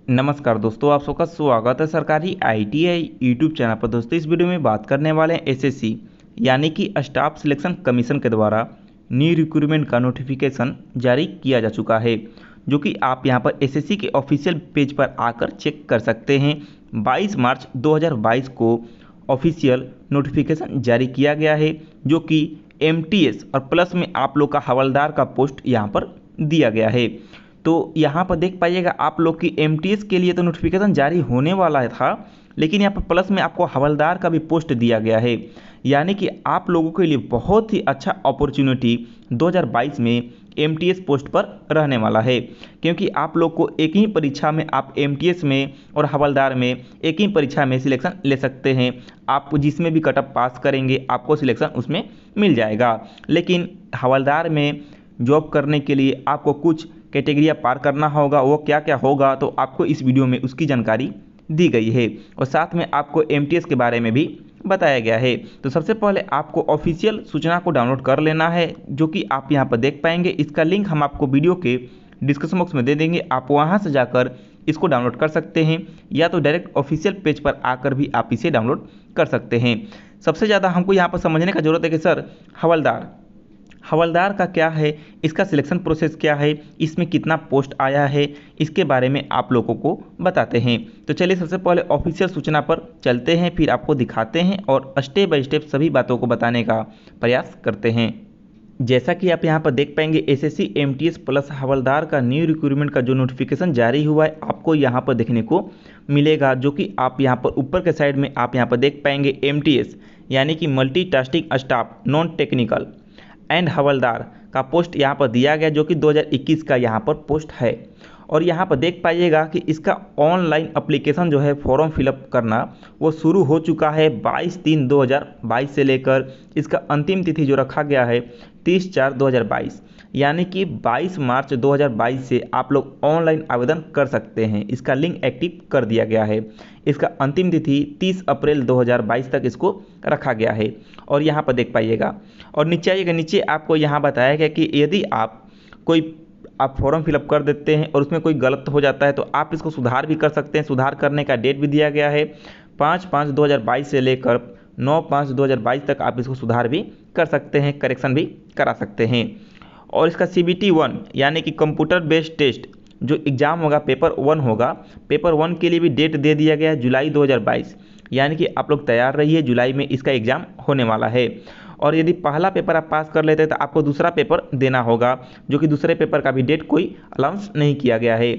नमस्कार दोस्तों, आप सबका स्वागत है सरकारी आईटीआई यूट्यूब चैनल पर। दोस्तों, इस वीडियो में बात करने वाले हैं एसएससी यानी कि स्टाफ सिलेक्शन कमीशन के द्वारा न्यू रिक्रूटमेंट का नोटिफिकेशन जारी किया जा चुका है, जो कि आप यहां पर एसएससी के ऑफिशियल पेज पर आकर चेक कर सकते हैं। 22 मार्च 2022 को ऑफिशियल नोटिफिकेशन जारी किया गया है, जो कि एमटीएस और प्लस में आप लोग का हवलदार का पोस्ट यहाँ पर दिया गया है। तो यहाँ पर देख पाइएगा आप लोग की एमटीएस के लिए तो नोटिफिकेशन जारी होने वाला था, लेकिन यहाँ पर प्लस में आपको हवलदार का भी पोस्ट दिया गया है। यानी कि आप लोगों के लिए बहुत ही अच्छा अपॉर्चुनिटी 2022 में एमटीएस पोस्ट पर रहने वाला है, क्योंकि आप लोग को एक ही परीक्षा में आप एमटीएस में और हवलदार में एक ही परीक्षा में सिलेक्शन ले सकते हैं। आप जिसमें भी कट ऑफ पास करेंगे आपको सिलेक्शन उसमें मिल जाएगा। लेकिन हवलदार में जॉब करने के लिए आपको कुछ कैटेगरियाँ पार करना होगा। वो क्या क्या होगा तो आपको इस वीडियो में उसकी जानकारी दी गई है, और साथ में आपको एमटीएस के बारे में भी बताया गया है। तो सबसे पहले आपको ऑफिशियल सूचना को डाउनलोड कर लेना है, जो कि आप यहां पर देख पाएंगे। इसका लिंक हम आपको वीडियो के डिस्क्रिप्शन बॉक्स में दे देंगे, आप वहां से जाकर इसको डाउनलोड कर सकते हैं, या तो डायरेक्ट ऑफिशियल पेज पर आकर भी आप इसे डाउनलोड कर सकते हैं। सबसे ज़्यादा हमको यहाँ पर समझने का जरूरत है कि सर हवलदार का क्या है, इसका सिलेक्शन प्रोसेस क्या है, इसमें कितना पोस्ट आया है, इसके बारे में आप लोगों को बताते हैं। तो चलिए सबसे पहले ऑफिशियल सूचना पर चलते हैं, फिर आपको दिखाते हैं और स्टेप बाय स्टेप सभी बातों को बताने का प्रयास करते हैं। जैसा कि आप यहाँ पर देख पाएंगे, एसएससी एमटीएस प्लस हवलदार का न्यू रिक्रूटमेंट का जो नोटिफिकेशन जारी हुआ है आपको यहाँ पर देखने को मिलेगा, जो कि आप यहाँ पर ऊपर के साइड में आप यहाँ पर देख पाएंगे एमटीएस यानी कि multitasking staff non technical and हवलदार का पोस्ट यहाँ पर दिया गया, जो कि 2021 का यहाँ पर पोस्ट है। और यहाँ पर देख पाइएगा कि इसका ऑनलाइन एप्लीकेशन जो है फॉर्म फिलअप करना वो शुरू हो चुका है 22/3/2022 से लेकर इसका अंतिम तिथि जो रखा गया है 30/4/2022, यानी कि 22 मार्च 2022 से आप लोग ऑनलाइन आवेदन कर सकते हैं। इसका लिंक एक्टिव कर दिया गया है। इसका अंतिम तिथि 30 अप्रैल 2022 तक इसको रखा गया है। और यहाँ पर देख पाइएगा, और नीचे आइएगा, नीचे आपको यहाँ बताया गया कि यदि आप फॉर्म फिलअप कर देते हैं और उसमें कोई गलत हो जाता है तो आप इसको सुधार भी कर सकते हैं। सुधार करने का डेट भी दिया गया है 5/5/2022 से लेकर 9/5/2022 तक आप इसको सुधार भी कर सकते हैं, करेक्शन भी करा सकते हैं। और इसका CBT 1 यानी कि कंप्यूटर बेस्ड टेस्ट जो एग्ज़ाम होगा पेपर 1 होगा, पेपर 1 के लिए भी डेट दे दिया गया है जुलाई 2022, यानी कि आप लोग तैयार रहिए, जुलाई में इसका एग्ज़ाम होने वाला है। और यदि पहला पेपर आप पास कर लेते हैं तो आपको दूसरा पेपर देना होगा, जो कि दूसरे पेपर का भी डेट कोई अनाउंस नहीं किया गया है।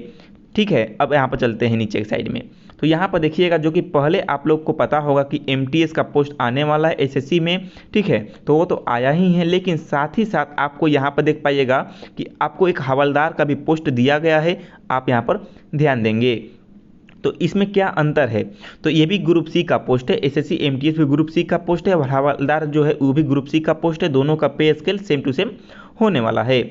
ठीक है, अब यहाँ पर चलते हैं नीचे की साइड में। तो यहाँ पर देखिएगा, जो कि पहले आप लोग को पता होगा कि एमटीएस का पोस्ट आने वाला है एसएससी में, ठीक है, तो वो तो आया ही है, लेकिन साथ ही साथ आपको यहाँ पर देख पाइएगा कि आपको एक हवलदार का भी पोस्ट दिया गया है। आप यहाँ पर ध्यान देंगे तो इसमें क्या अंतर है, तो ये भी ग्रुप सी का पोस्ट है, एसएससी एमटीएस भी ग्रुप सी का पोस्ट है और हवलदार जो है वो भी ग्रुप सी का पोस्ट है। दोनों का पे स्केल सेम टू सेम होने वाला है।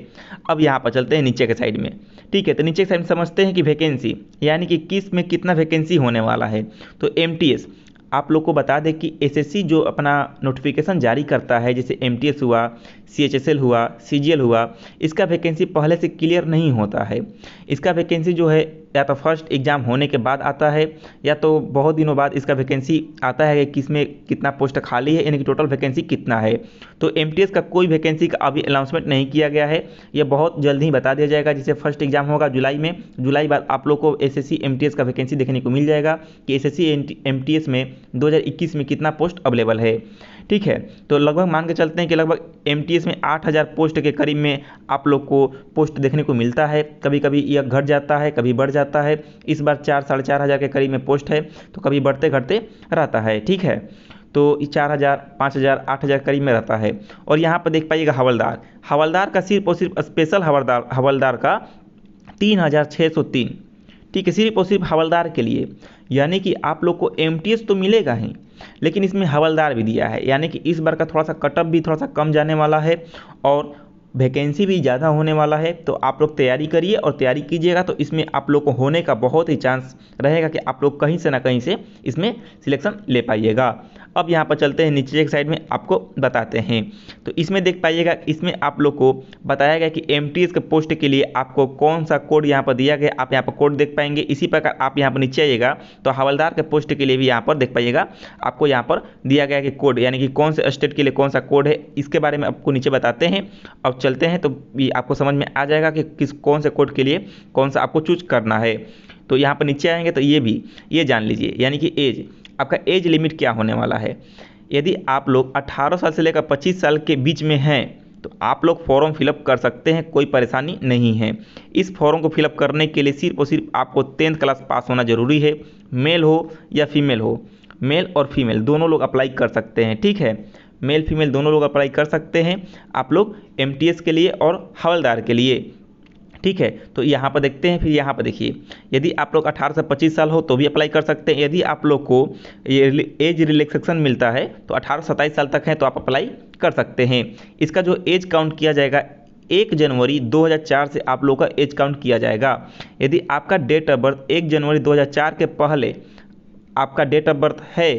अब यहाँ पर चलते हैं नीचे के साइड में। ठीक है, तो नीचे के साइड में समझते हैं कि वैकेंसी यानी कि किस में कितना वैकेंसी होने वाला है। तो एमटीएस आप लोग को बता दें कि एसएससी जो अपना नोटिफिकेशन जारी करता है, जैसे एमटीएस हुआ, सीएचएसएल हुआ, सीजीएल हुआ, इसका वैकेंसी पहले से क्लियर नहीं होता है। इसका वैकेंसी जो है या तो फर्स्ट एग्ज़ाम होने के बाद आता है, या तो बहुत दिनों बाद इसका वैकेंसी आता है कि किसमें कितना पोस्ट खाली है, यानी कि टोटल वैकेंसी कितना है। तो एमटीएस का कोई वैकेंसी का अभी अनाउंसमेंट नहीं किया गया है, यह बहुत जल्द ही बता दिया जाएगा। जैसे फर्स्ट एग्जाम होगा जुलाई में, जुलाई बाद आप लोग को एसएससी एमटीएस का वैकेंसी देखने को मिल जाएगा कि एसएससी एमटीएस में 2021 में कितना पोस्ट अवेलेबल है। ठीक है, तो लगभग मान के चलते हैं कि लगभग एमटीएस में 8000 पोस्ट के करीब में आप लोग को पोस्ट देखने को मिलता है। कभी कभी यह घट जाता है, कभी बढ़ जाता है। इस बार 4-4.5 के करीब में पोस्ट है, तो कभी बढ़ते घटते रहता है। ठीक है, तो 4000, 5000, 8000 करीब में रहता है। और यहाँ पर देख पाइएगा हवलदार का सिर्फ और सिर्फ स्पेशल हवलदार का 3603। ठीक है, सिर्फ और सिर्फ हवलदार के लिए, यानी कि आप लोग को एमटीएस तो मिलेगा ही, लेकिन इसमें हवलदार भी दिया है, यानी कि इस बार का थोड़ा सा कटअप भी थोड़ा सा कम जाने वाला है और वैकेंसी भी ज़्यादा होने वाला है। तो आप लोग तैयारी करिए और तैयारी कीजिएगा, तो इसमें आप लोग को होने का बहुत ही चांस रहेगा कि आप लोग कहीं से ना कहीं से इसमें सिलेक्शन ले पाइएगा। अब यहाँ पर चलते हैं नीचे एक साइड में आपको बताते हैं। तो इसमें देख पाइएगा, इसमें आप लोग को बताया गया कि एमटीएस के पोस्ट के लिए आपको कौन सा कोड यहाँ पर दिया गया, आप यहाँ पर कोड देख पाएंगे। इसी प्रकार आप यहाँ पर नीचे आइएगा तो हवलदार के पोस्ट के लिए भी यहाँ पर देख पाइएगा आपको यहाँ पर दिया गया कि कोड, यानी कि कौन से स्टेट के लिए कौन सा कोड है, इसके बारे में आपको नीचे बताते हैं। अब चलते हैं तो ये आपको समझ में आ जाएगा कि कौन से कोड के लिए कौन सा आपको चूज करना है। तो यहाँ पर नीचे आएंगे तो ये जान लीजिए, यानी कि एज, आपका एज लिमिट क्या होने वाला है। यदि आप लोग 18 साल से लेकर 25 साल के बीच में हैं तो आप लोग फॉर्म फिलअप कर सकते हैं, कोई परेशानी नहीं है। इस फॉर्म को फिलअप करने के लिए सिर्फ और सिर्फ आपको 10th क्लास पास होना जरूरी है, मेल हो या फीमेल हो। मेल और फीमेल दोनों लोग अप्लाई कर सकते हैं, ठीक है, मेल फीमेल दोनों लोग अप्लाई कर सकते हैं आप लोग एमटीएस के लिए और हवलदार के लिए, ठीक है। तो यहाँ पर देखते हैं, फिर यहाँ पर देखिए, यदि आप लोग 18 से 25 साल हो तो भी अप्लाई कर सकते हैं। यदि आप लोग को ये एज रिलैक्सेशन मिलता है तो 18 से 27 साल तक है तो आप अप्लाई कर सकते हैं। इसका जो एज काउंट किया जाएगा 1 जनवरी 2004 से आप लोग का एज काउंट किया जाएगा। यदि आपका डेट ऑफ बर्थ 1 जनवरी 2004 के पहले आपका डेट ऑफ बर्थ है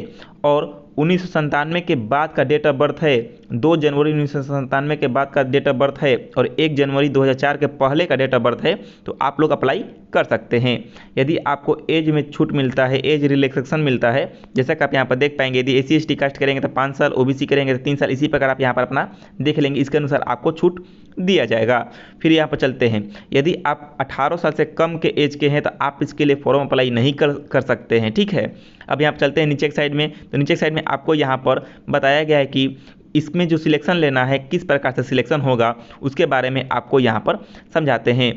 और 1997 के बाद का डेट ऑफ बर्थ है, 2 जनवरी 1997 के बाद का डेट ऑफ बर्थ है और 1 जनवरी 2004 के पहले का डेट ऑफ बर्थ है तो आप लोग अप्लाई कर सकते हैं। यदि आपको एज में छूट मिलता है, एज रिलैक्सेशन मिलता है, जैसा कि आप यहाँ पर देख पाएंगे, यदि एससी एसटी कास्ट करेंगे तो 5 साल, ओबीसी करेंगे तो 3 साल, इसी प्रकार आप यहाँ पर अपना देख लेंगे, इसके अनुसार आपको छूट दिया जाएगा। फिर यहाँ पर चलते हैं, यदि आप 18 साल से कम के एज के हैं तो आप इसके लिए फॉर्म अप्लाई नहीं कर सकते हैं, ठीक है। अब यहाँ पर चलते हैं नीचे एक साइड में, तो नीचे एक साइड में आपको यहाँ पर बताया गया है कि इसमें जो सिलेक्शन लेना है, किस प्रकार से सिलेक्शन होगा, उसके बारे में आपको यहाँ पर समझाते हैं।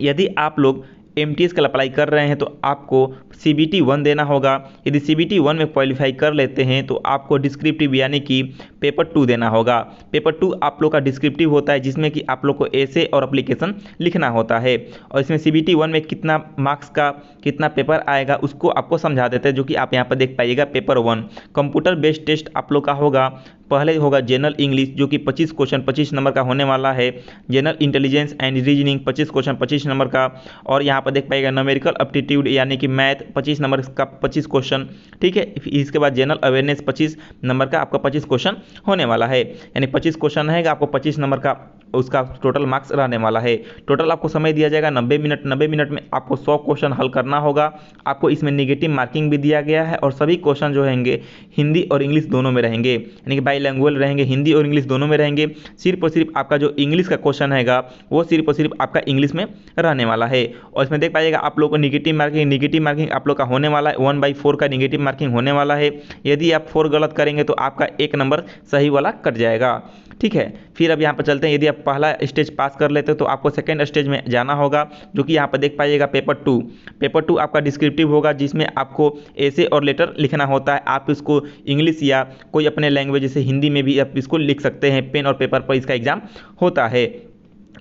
यदि आप लोग एमटीएस का अप्लाई कर रहे हैं तो आपको CBT 1 देना होगा। यदि CBT 1 में क्वालिफाई कर लेते हैं तो आपको डिस्क्रिप्टिव यानी कि पेपर 2 देना होगा। पेपर 2 आप लोग का डिस्क्रिप्टिव होता है जिसमें कि आप लोग को एसे और एप्लीकेशन लिखना होता है, और इसमें CBT 1 में कितना मार्क्स का कितना पेपर आएगा उसको आपको समझा देते हैं, जो कि आप यहाँ पर देख पाइएगा। पेपर 1 कंप्यूटर बेस्ड टेस्ट आप लोग का होगा। पहले होगा जनरल इंग्लिश जो कि 25 क्वेश्चन 25 नंबर का होने वाला है, general intelligence and reasoning 25 question 25 number का, और यहाँ पर देख पाइएगा न्यूमेरिकल एप्टीट्यूड यानी कि मैथ 25 नंबर का 25 क्वेश्चन, ठीक है। इसके बाद जनरल अवेयरनेस 25 नंबर का आपका 25 क्वेश्चन होने वाला है, यानी 25 क्वेश्चन रहेगा, आपको 25 नंबर का उसका टोटल मार्क्स रहने वाला है। टोटल आपको समय दिया जाएगा 90 मिनट। 90 मिनट में आपको 100 क्वेश्चन हल करना होगा। आपको इसमें नेगेटिव मार्किंग भी दिया गया है और सभी क्वेश्चन जो रहेंगे हिंदी और इंग्लिश दोनों में रहेंगे, यानी कि बाईलैंग्वेज रहेंगे, हिंदी और इंग्लिश दोनों में रहेंगे। सिर्फ और सिर्फ आपका जो इंग्लिश का क्वेश्चन हैगा वो सिर्फ और सिर्फ आपका इंग्लिश में रहने वाला है। और इसमें देख पाइएगा आप लोग को नेगेटिव मार्किंग आप लोग का होने वाला है, 1/4 का नेगेटिव मार्किंग होने वाला है। यदि आप 4 गलत करेंगे तो आपका 1 नंबर सही वाला कट जाएगा, ठीक है। फिर अब यहाँ पर चलते हैं, यदि आप पहला स्टेज पास कर लेते हो तो आपको सेकंड स्टेज में जाना होगा, जो कि यहाँ पर देख पाइएगा पेपर 2। पेपर 2 आपका डिस्क्रिप्टिव होगा जिसमें आपको एसे और लेटर लिखना होता है। आप इसको इंग्लिश या कोई अपने लैंग्वेज जैसे हिंदी में भी आप इसको लिख सकते हैं। पेन और पेपर पर इसका एग्जाम होता है।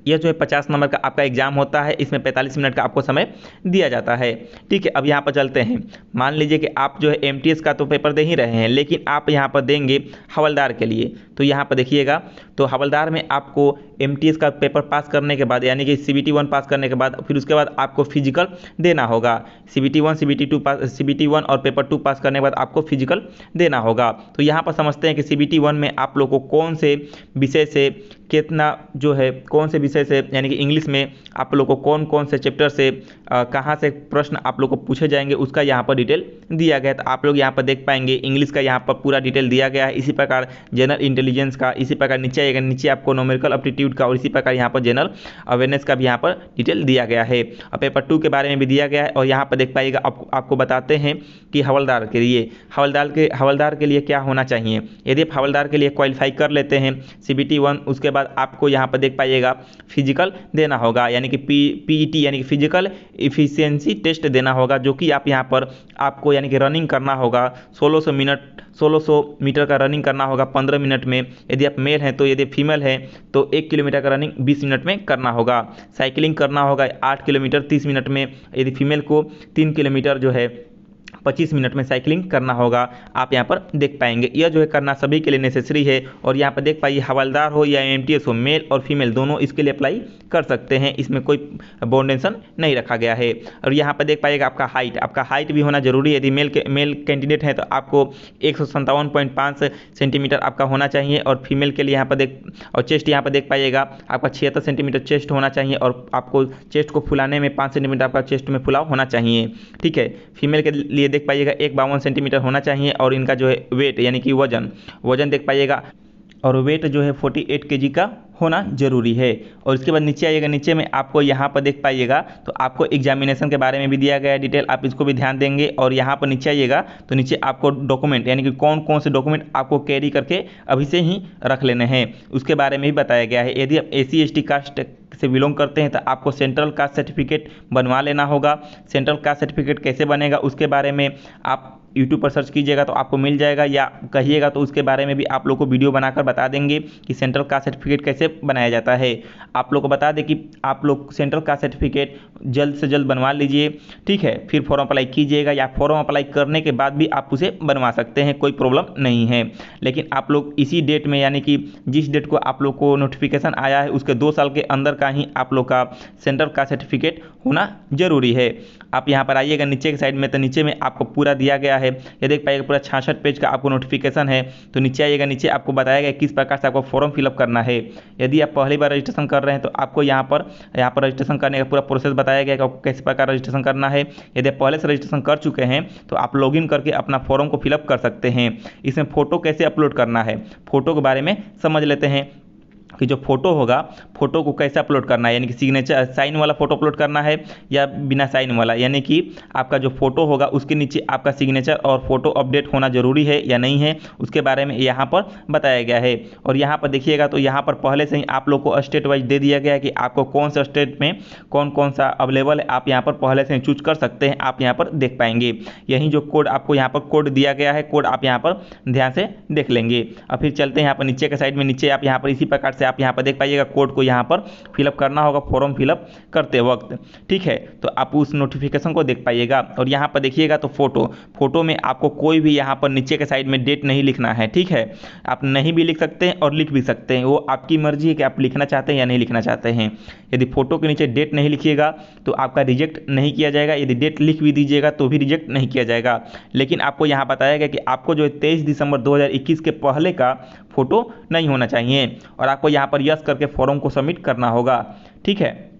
यह जो है 50 नंबर का आपका एग्जाम होता है, इसमें 45 मिनट का आपको समय दिया जाता है, ठीक है। अब यहाँ पर चलते हैं, मान लीजिए कि आप जो है एमटीएस का तो पेपर दे ही रहे हैं, लेकिन आप यहाँ पर देंगे हवलदार के लिए। तो यहाँ पर देखिएगा, तो हवलदार में आपको एमटीएस का पेपर पास करने के बाद यानी कि CBT 1 पास करने के बाद फिर उसके बाद आपको फिजिकल देना होगा। CBT 1 CBT 1 और पेपर 2 पास करने के बाद आपको फिजिकल देना होगा। तो यहाँ पर समझते हैं कि CBT 1 में आप लोग को कौन से विषय से कितना जो है, कौन से विषय से यानी कि इंग्लिश में आप लोग को कौन कौन से चैप्टर से कहाँ से प्रश्न आप लोग को पूछे जाएंगे उसका यहाँ पर डिटेल दिया गया है। तो आप लोग यहाँ पर देख पाएंगे इंग्लिश का यहाँ पर पूरा डिटेल दिया गया है। इसी प्रकार जनरल इंटेलिजेंस का, इसी प्रकार नीचे आएगा, नीचे आपको न्यूमेरिकल एप्टीट्यूड का, और इसी प्रकार यहाँ पर जनरल अवेयरनेस का भी यहाँ पर डिटेल दिया गया है। और पेपर 2 के बारे में भी दिया गया है। और यहाँ पर देख पाइएगा आपको बताते हैं कि हवलदार के लिए क्या होना चाहिए। यदि आप हवलदार के लिए क्वालिफाई कर लेते हैं CBT 1, उसके बाद आपको यहाँ पर देख पाइएगा फिजिकल देना होगा, यानी कि PET यानी कि फिजिकल इफिशियंसी टेस्ट देना होगा, जो कि आप यहाँ पर आपको यानी कि रनिंग करना होगा 1600 मीटर का रनिंग करना होगा 15 मिनट में। यदि आप मेल हैं तो, यदि फीमेल हैं तो 1 किलोमीटर का रनिंग 20 मिनट में करना होगा। साइकिलिंग करना होगा 8 किलोमीटर 30 मिनट में। यदि फीमेल को 3 किलोमीटर जो है 25 मिनट में साइकिलिंग करना होगा, आप यहाँ पर देख पाएंगे। यह जो है करना सभी के लिए नेसेसरी है। और यहाँ पर देख पाइए हवलदार हो या एमटीएस हो, मेल और फीमेल दोनों इसके लिए अप्लाई कर सकते हैं, इसमें कोई बाउंडेशन नहीं रखा गया है। और यहाँ पर देख पाइएगा आपका हाइट भी होना जरूरी है। यदि मेल कैंडिडेट है तो आपको 157.5 सेंटीमीटर आपका होना चाहिए। और फीमेल के लिए यहाँ पर और चेस्ट यहाँ पर देख पाइएगा आपका 76 सेंटीमीटर चेस्ट होना चाहिए। और आपको चेस्ट को फुलाने में 5 सेंटीमीटर आपका चेस्ट में फुलाव होना चाहिए, ठीक है। फीमेल के लिए देख पाइएगा 52 सेंटीमीटर होना चाहिए। और इनका जो है वेट यानी कि वजन देख पाइएगा, और वेट जो है 48 kg का होना जरूरी है। और इसके बाद नीचे आइएगा, नीचे में आपको यहाँ पर देख पाइएगा तो आपको एग्जामिनेशन के बारे में भी दिया गया है डिटेल, आप इसको भी ध्यान देंगे। और यहाँ पर नीचे आइएगा तो नीचे आपको डॉक्यूमेंट यानी कि कौन कौन से डॉक्यूमेंट आपको कैरी करके अभी से ही रख लेने हैं उसके बारे में भी बताया गया है। यदि आप SC/ST कास्ट से बिलोंग करते हैं तो आपको सेंट्रल कास्ट सर्टिफिकेट बनवा लेना होगा। सेंट्रल कास्ट सर्टिफिकेट कैसे बनेगा उसके बारे में आप यूट्यूब पर सर्च कीजिएगा तो आपको मिल जाएगा, या कहिएगा तो उसके बारे में भी आप लोग को वीडियो बनाकर बता देंगे कि सेंट्रल कास्ट सर्टिफिकेट कैसे बनाया जाता है। आप लोग को बता दें कि आप लोग सेंट्रल कास्ट सर्टिफिकेट जल्द से जल्द बनवा लीजिए, ठीक है। फिर फॉर्म अप्लाई कीजिएगा, या फॉर्म अप्लाई करने के बाद भी आप उसे बनवा सकते हैं, कोई प्रॉब्लम नहीं है। लेकिन आप लोग इसी डेट में यानी कि जिस डेट को आप लोग को नोटिफिकेशन आया है उसके 2 साल के अंदर का ही आप लोग का सेंट्रल कास्ट सर्टिफिकेट होना जरूरी है। आप यहाँ पर आइएगा नीचे के साइड में तो नीचे में आपको पूरा दिया गया है, ये देख पाइएगा पूरा 66 पेज का आपको नोटिफिकेशन है। तो नीचे आइएगा, नीचे आपको बताया गया किस प्रकार से आपको फॉर्म फिलअप करना है। यदि आप पहली बार रजिस्ट्रेशन कर रहे हैं तो आपको यहाँ पर रजिस्ट्रेशन करने का पूरा प्रोसेस बताया गया कि आपको किस प्रकार रजिस्ट्रेशन करना है। यदि आप पहले से रजिस्ट्रेशन कर चुके हैं तो आप लॉगिन करके अपना फॉर्म को फिलअप कर सकते हैं। इसमें फ़ोटो कैसे अपलोड करना है, फ़ोटो के बारे में समझ लेते हैं कि जो फोटो होगा, फोटो को कैसे अपलोड करना है, यानी कि सिग्नेचर साइन वाला फोटो अपलोड करना है या बिना साइन वाला, यानी कि आपका जो फोटो होगा उसके नीचे आपका सिग्नेचर और फोटो अपडेट होना जरूरी है या नहीं है उसके बारे में यहाँ पर बताया गया है। और यहाँ पर देखिएगा तो यहाँ पर पहले से ही आप लोग को स्टेट वाइज दे दिया गया है कि आपको कौन सा स्टेट में कौन कौन सा अवेलेबल है, आप यहाँ पर पहले से ही चूज कर सकते हैं। आप यहाँ पर देख पाएंगे यही जो कोड आपको यहाँ पर कोड दिया गया है, कोड आप यहाँ पर ध्यान से देख लेंगे। और फिर चलते हैं यहाँ पर नीचे के साइड में, नीचे आप यहाँ पर इसी प्रकार से आप यहाँ पर देख पाइएगा कोड को यहाँ पर फिलअप करना होगा फॉर्म फिलअप करते वक्त, ठीक है। तो आप उस नोटिफिकेशन को देख पाइएगा। और यहाँ पर देखिएगा तो फोटो में आपको कोई भी यहाँ पर नीचे के साइड में डेट नहीं लिखना है, ठीक है। आप नहीं भी लिख सकते हैं और लिख भी सकते हैं, वो आपकी मर्जी है कि आप लिखना चाहते हैं या नहीं लिखना चाहते हैं। यदि फोटो के नीचे डेट नहीं लिखिएगा तो आपका रिजेक्ट नहीं किया जाएगा, यदि डेट लिख भी दीजिएगा तो भी रिजेक्ट नहीं किया जाएगा। लेकिन आपको यहाँ बताया गया कि आपको जो है 23 दिसंबर 2021 के पहले का फोटो नहीं होना चाहिए और आपको यहाँ पर यस करके फॉर्म को सबमिट करना होगा, ठीक है।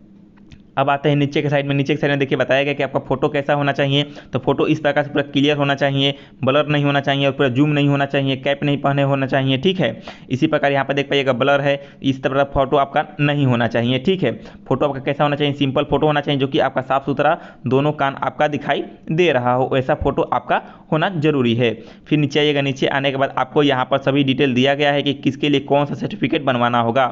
अब आते हैं नीचे के साइड में, नीचे के साइड में देखिए बताया गया कि आपका फोटो कैसा होना चाहिए। तो फोटो इस प्रकार से पूरा क्लियर होना चाहिए, ब्लर नहीं होना चाहिए और पूरा जूम नहीं होना चाहिए, कैप नहीं पहने होना चाहिए, ठीक है। इसी प्रकार यहाँ पर देख पाइएगा ब्लर है, इस तरह फोटो आपका नहीं होना चाहिए, ठीक है। फोटो आपका कैसा होना चाहिए, सिंपल फोटो होना चाहिए जो कि आपका साफ सुथरा दोनों कान आपका दिखाई दे रहा हो, ऐसा फोटो आपका होना जरूरी है। फिर नीचे आइएगा, नीचे आने के बाद आपको यहाँ पर सभी डिटेल दिया गया है कि किसके लिए कौन सा सर्टिफिकेट बनवाना होगा।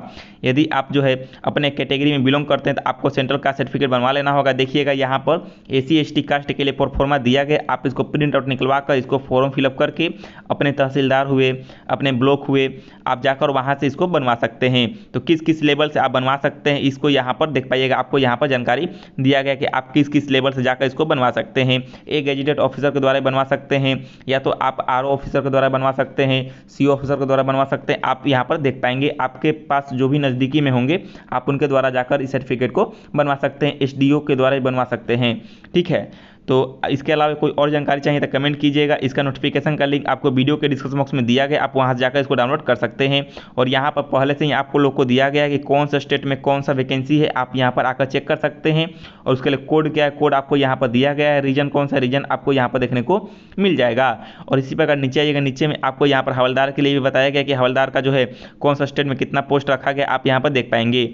यदि आप जो है अपने कैटेगरी में बिलोंग करते हैं तो आपको सेंट्रल कास्ट सर्टिफिकेट बनवा लेना होगा। देखिएगा यहाँ पर SC/ST कास्ट के लिए प्रोफार्मा दिया गया, आप इसको प्रिंट आउट निकलवा कर इसको फॉर्म फिलअप करके अपने तहसीलदार हुए, अपने ब्लॉक हुए, आप जाकर वहाँ से इसको बनवा सकते हैं। तो किस किस लेवल से आप बनवा सकते हैं इसको यहाँ पर देख पाइएगा, आपको यहाँ पर जानकारी दिया गया कि आप किस किस लेवल से जाकर इसको बनवा सकते हैं। एक गेजेटेड ऑफिसर के द्वारा बनवा सकते हैं, या तो आप RO ऑफिसर के द्वारा बनवा सकते हैं, CO ऑफिसर के द्वारा बनवा सकते हैं। आप यहाँ पर देख पाएंगे आपके पास जो भी नज़दीकी में होंगे आप उनके द्वारा जाकर इस सर्टिफिकेट को बनवा सकते हैं, SDO के द्वारा बनवा सकते हैं, ठीक है। तो इसके अलावा कोई और जानकारी चाहिए तो कमेंट कीजिएगा। इसका नोटिफिकेशन का लिंक आपको वीडियो के डिस्क्रिप्शन बॉक्स में दिया गया, आप वहां से जाकर इसको डाउनलोड कर सकते हैं। और यहाँ पर पहले से ही आपको लोग को दिया गया है कि कौन सा स्टेट में कौन सा वैकेंसी है, आप यहाँ पर आकर चेक कर सकते हैं। और उसके लिए कोड क्या है, कोड आपको यहाँ पर दिया गया है, रीजन कौन सा रीजन आपको यहाँ पर देखने को मिल जाएगा। और इसी प्रकार नीचे आइएगा, नीचे में आपको यहाँ पर हवलदार के लिए भी बताया गया कि हवलदार का जो है कौन सा स्टेट में कितना पोस्ट रखा गया, आप यहाँ पर देख पाएंगे।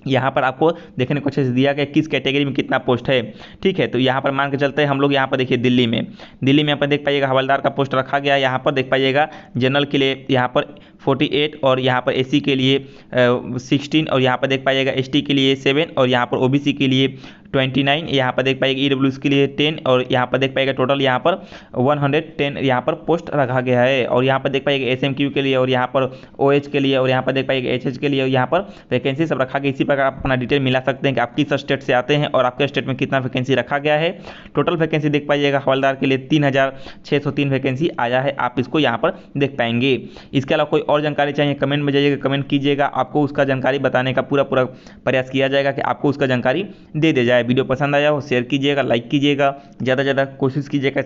यहाँ पर आपको देखने को अच्छे से दिया गया किस कैटेगरी में कितना पोस्ट है, ठीक है। तो यहाँ पर मान के चलते हैं हम लोग यहाँ पर देखिए दिल्ली में यहाँ पर देख पाइएगा हवलदार का पोस्ट रखा गया। यहाँ पर देख पाइएगा जनरल के लिए यहाँ पर 48 और यहाँ पर SC के लिए 16 और यहाँ पर देख पाइएगा ST के लिए 7 और यहाँ पर OBC के लिए 29, यहाँ पर देख पाएगा EWS के लिए 10 और यहाँ पर देख पाएगा टोटल यहाँ पर 110 यहाँ पर पोस्ट रखा गया है। और यहाँ पर देख पाएगा SMQ के लिए और यहाँ पर OH के लिए और यहाँ पर देख पाएगा HH के लिए और यहाँ पर वैकेंसी सब रखा गया। इसी प्रकार आप अपना डिटेल मिला सकते हैं कि आप किस स्टेट से आते हैं और आपके स्टेट में कितना वैकेंसी रखा गया है। टोटल वैकेंसी देख पाइएगा हवलदार के लिए 3603 वैकेंसी आया है, आप इसको यहाँ पर देख पाएंगे। इसके अलावा कोई और जानकारी चाहिए कमेंट में जाइएगा, कमेंट कीजिएगा, आपको उसका जानकारी बताने का पूरा प्रयास किया जाएगा कि आपको उसका जानकारी दे दिया जाए। वीडियो पसंद आया हो शेयर कीजिएगा, लाइक कीजिएगा, ज़्यादा से ज़्यादा कोशिश कीजिएगा